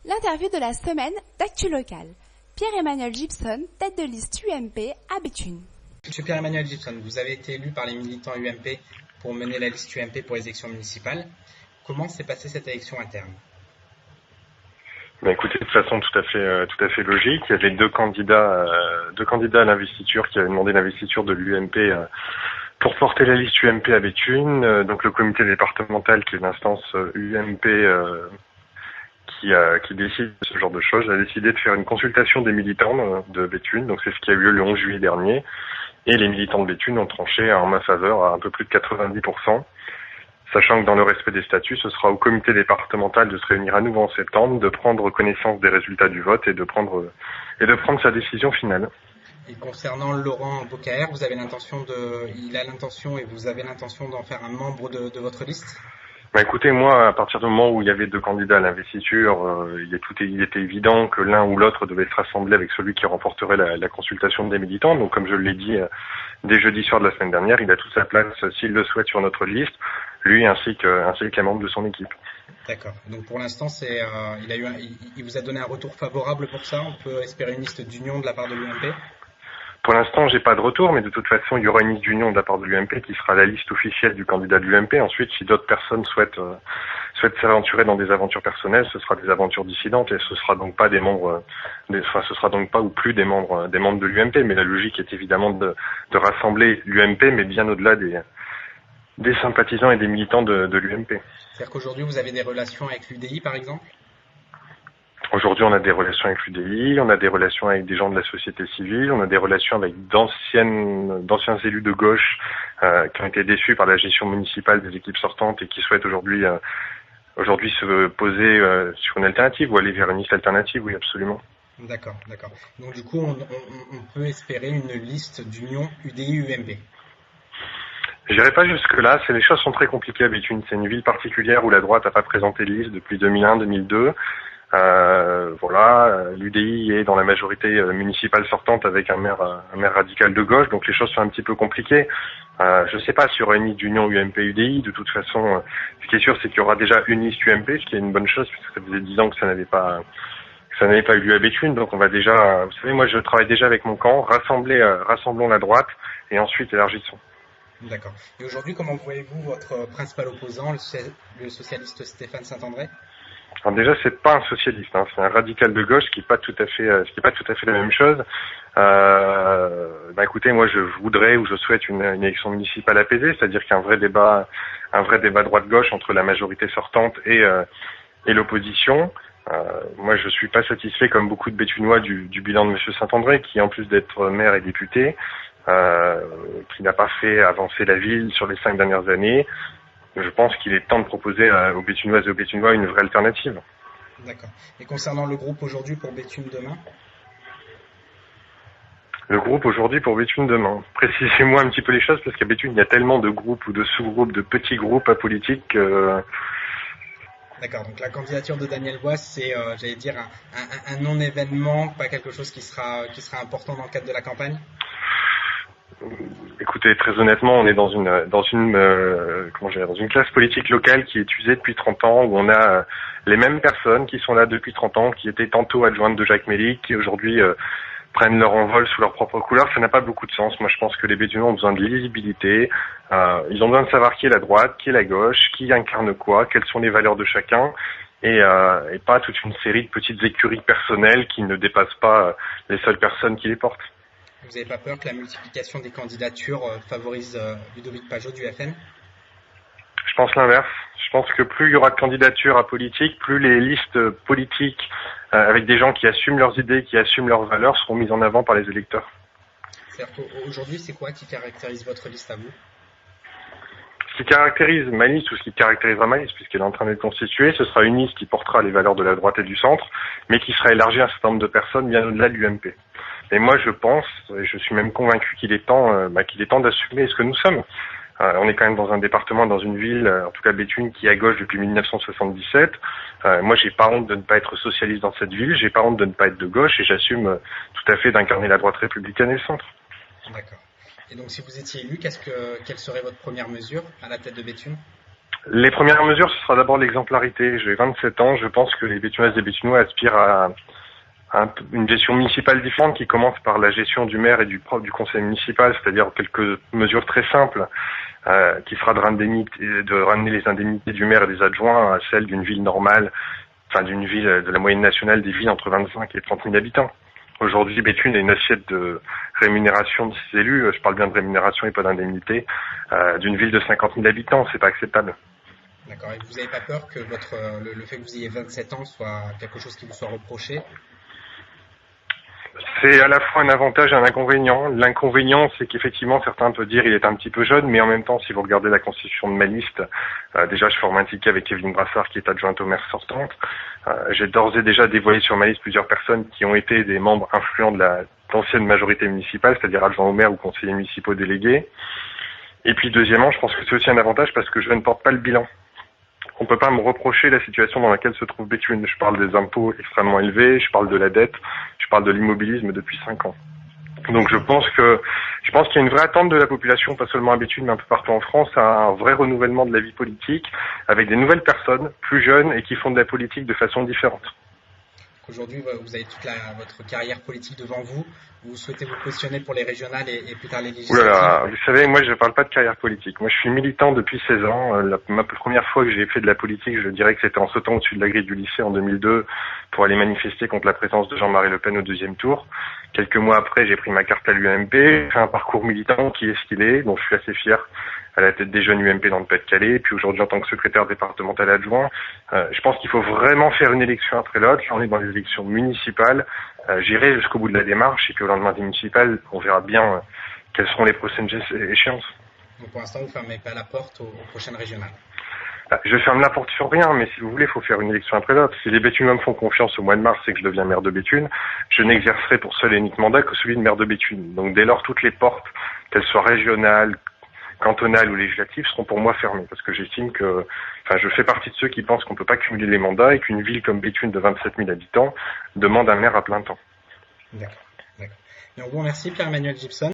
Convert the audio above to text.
L'interview de la semaine d'Actu Local. Pierre-Emmanuel Gibson, tête de liste UMP à Béthune. Monsieur Pierre-Emmanuel Gibson, vous avez été élu par les militants UMP pour mener la liste UMP pour les élections municipales. Comment s'est passée cette élection interne ? Écoutez, de façon tout à fait logique. Il y avait deux candidats à l'investiture qui avaient demandé l'investiture de l'UMP pour porter la liste UMP à Béthune. Donc le comité départemental, qui est l'instance UMP qui décide de ce genre de choses, a décidé de faire une consultation des militants de Béthune. Donc c'est ce qui a eu lieu le 11 juillet dernier. Et les militants de Béthune ont tranché en ma faveur à un peu plus de 90%. Sachant que dans le respect des statuts, ce sera au comité départemental de se réunir à nouveau en septembre, de prendre connaissance des résultats du vote et de prendre sa décision finale. Et concernant Laurent Bocaer, il a l'intention et vous avez l'intention d'en faire un membre de votre liste ? Écoutez, moi, à partir du moment où il y avait deux candidats à l'investiture, il était évident que l'un ou l'autre devait se rassembler avec celui qui remporterait la consultation des militants. Donc, comme je l'ai dit dès jeudi soir de la semaine dernière, il a toute sa place, s'il le souhaite, sur notre liste, lui ainsi que les membres de son équipe. D'accord. Donc pour l'instant, il vous a donné un retour favorable pour ça. On peut espérer une liste d'union de la part de l'UMP ? Pour l'instant, j'ai pas de retour, mais de toute façon, il y aura une liste d'union de la part de l'UMP qui sera la liste officielle du candidat de l'UMP. Ensuite, si d'autres personnes souhaitent s'aventurer dans des aventures personnelles, ce sera des aventures dissidentes et ce sera donc pas ce sera donc pas ou plus des membres de l'UMP. Mais la logique est évidemment de rassembler l'UMP, mais bien au-delà des sympathisants et des militants de l'UMP. C'est-à-dire qu'aujourd'hui, vous avez des relations avec l'UDI, par exemple ? Aujourd'hui, on a des relations avec l'UDI, on a des relations avec des gens de la société civile, on a des relations avec d'anciens élus de gauche qui ont été déçus par la gestion municipale des équipes sortantes et qui souhaitent aujourd'hui se poser sur une alternative ou aller vers une liste alternative, oui, absolument. D'accord. Donc du coup, on peut espérer une liste d'union UDI-UMP. J'irai pas jusque-là, les choses sont très compliquées à Béthune. C'est une ville particulière où la droite n'a pas présenté de liste depuis 2001-2002. L'UDI est dans la majorité municipale sortante avec un maire radical de gauche, donc les choses sont un petit peu compliquées. Je sais pas s'il y aura une liste d'union UMP-UDI. De toute façon, ce qui est sûr, c'est qu'il y aura déjà une liste UMP, ce qui est une bonne chose, puisque ça faisait 10 ans que ça n'avait pas eu lieu à Béthune. Donc on va déjà, vous savez, moi je travaille déjà avec mon camp, rassemblons la droite et ensuite élargissons. D'accord. Et aujourd'hui, comment voyez-vous votre principal opposant, le socialiste Stéphane Saint-André ? Alors déjà, c'est pas un socialiste, c'est un radical de gauche, ce qui est pas tout à fait la même chose. Écoutez, moi, je voudrais ou je souhaite une élection municipale apaisée, c'est-à-dire qu'un vrai débat droite-gauche entre la majorité sortante et l'opposition. Moi, je suis pas satisfait, comme beaucoup de Béthunois, du bilan de Monsieur Saint-André, qui en plus d'être maire et député, qui n'a pas fait avancer la ville sur les 5 dernières années. Je pense qu'il est temps de proposer aux Béthunoises et aux Béthunois une vraie alternative. D'accord. Et concernant le groupe aujourd'hui pour Béthune demain ? Le groupe aujourd'hui pour Béthune demain. Précisez-moi un petit peu les choses, parce qu'à Béthune, il y a tellement de groupes ou de sous-groupes, de petits groupes apolitiques. D'accord. Donc la candidature de Daniel Boisse, c'est, un non-événement, pas quelque chose qui sera important dans le cadre de la campagne ? Écoutez, très honnêtement, on est dans une classe politique locale qui est usée depuis 30 ans, où on a les mêmes personnes qui sont là depuis 30 ans, qui étaient tantôt adjointes de Jacques Mélic, qui aujourd'hui prennent leur envol sous leur propre couleur. Ça n'a pas beaucoup de sens. Moi, je pense que les Béthunois ont besoin de lisibilité. Ils ont besoin de savoir qui est la droite, qui est la gauche, qui incarne quoi, quelles sont les valeurs de chacun, et pas toute une série de petites écuries personnelles qui ne dépassent pas les seules personnes qui les portent. Vous n'avez pas peur que la multiplication des candidatures favorise Ludovic Pajot du FN ? Je pense l'inverse. Je pense que plus il y aura de candidatures à politique, plus les listes politiques avec des gens qui assument leurs idées, qui assument leurs valeurs, seront mises en avant par les électeurs. C'est-à-dire qu'aujourd'hui, c'est quoi qui caractérise votre liste à vous ? Ce qui caractérise ma liste, ou ce qui caractérisera ma liste, puisqu'elle est en train d'être constituée, ce sera une liste qui portera les valeurs de la droite et du centre, mais qui sera élargie à un certain nombre de personnes bien au-delà de l'UMP. Et moi, je pense, et je suis même convaincu qu'il est temps d'assumer ce que nous sommes. On est quand même dans un département, dans une ville, en tout cas Béthune, qui est à gauche depuis 1977. Moi, j'ai pas honte de ne pas être socialiste dans cette ville, j'ai pas honte de ne pas être de gauche, et j'assume tout à fait d'incarner la droite républicaine et le centre. D'accord. Et donc, si vous étiez élu, quelle serait votre première mesure à la tête de Béthune ? Les premières mesures, ce sera d'abord l'exemplarité. J'ai 27 ans, je pense que les Béthunoises et Béthunois aspirent à une gestion municipale différente qui commence par la gestion du maire et du conseil municipal, c'est-à-dire quelques mesures très simples, qui sera de ramener les indemnités du maire et des adjoints à celles d'une ville normale, enfin d'une ville de la moyenne nationale des villes entre 25 et 30 000 habitants. Aujourd'hui, Béthune a une assiette de rémunération de ses élus, je parle bien de rémunération et pas d'indemnité, d'une ville de 50 000 habitants, c'est pas acceptable. D'accord, et vous n'avez pas peur que le fait que vous ayez 27 ans soit quelque chose qui vous soit reproché? C'est à la fois un avantage et un inconvénient. L'inconvénient, c'est qu'effectivement, certains peuvent dire qu'il est un petit peu jeune, mais en même temps, si vous regardez la constitution de ma liste, déjà, je forme un ticket avec Evelyne Brassard, qui est adjointe au maire sortante. J'ai d'ores et déjà dévoilé sur ma liste plusieurs personnes qui ont été des membres influents de l'ancienne majorité municipale, c'est-à-dire adjoints au maire ou conseillers municipaux délégués. Et puis, deuxièmement, je pense que c'est aussi un avantage parce que je ne porte pas le bilan. On peut pas me reprocher la situation dans laquelle se trouve Béthune. Je parle des impôts extrêmement élevés, je parle de la dette, je parle de l'immobilisme depuis 5 ans. Donc je pense qu'il y a une vraie attente de la population, pas seulement à Béthune, mais un peu partout en France, à un vrai renouvellement de la vie politique, avec des nouvelles personnes, plus jeunes, et qui font de la politique de façon différente. Aujourd'hui, vous avez toute votre carrière politique devant vous. Vous souhaitez vous positionner pour les régionales et plus tard les législatives. Oulala, vous savez, moi je ne parle pas de carrière politique. Moi je suis militant depuis 16 ans. Ma première fois que j'ai fait de la politique, je dirais que c'était en sautant au-dessus de la grille du lycée en 2002 pour aller manifester contre la présence de Jean-Marie Le Pen au 2e tour. Quelques mois après, j'ai pris ma carte à l'UMP, fait un parcours militant qui est ce qu'il est, dont je suis assez fier, à la tête des jeunes UMP dans le Pas-de-Calais, et puis aujourd'hui en tant que secrétaire départemental adjoint. Je pense qu'il faut vraiment faire une élection après l'autre. Là, on est dans les élections municipales. J'irai jusqu'au bout de la démarche, et puis au lendemain des municipales, on verra bien quelles seront les prochaines échéances. Donc pour l'instant, vous ne fermez pas la porte aux prochaines régionales? Je ferme la porte sur rien, mais si vous voulez, il faut faire une élection après l'autre. Si les Béthunois me font confiance au mois de mars et que je deviens maire de Béthune, je n'exercerai pour seul et unique mandat que celui de maire de Béthune. Donc dès lors, toutes les portes, qu'elles soient régionales, cantonales ou législatives, seront pour moi fermées. Parce que j'estime je fais partie de ceux qui pensent qu'on ne peut pas cumuler les mandats et qu'une ville comme Béthune de 27 000 habitants demande un maire à plein temps. D'accord. Et on vous remercie, Pierre-Emmanuel Gibson.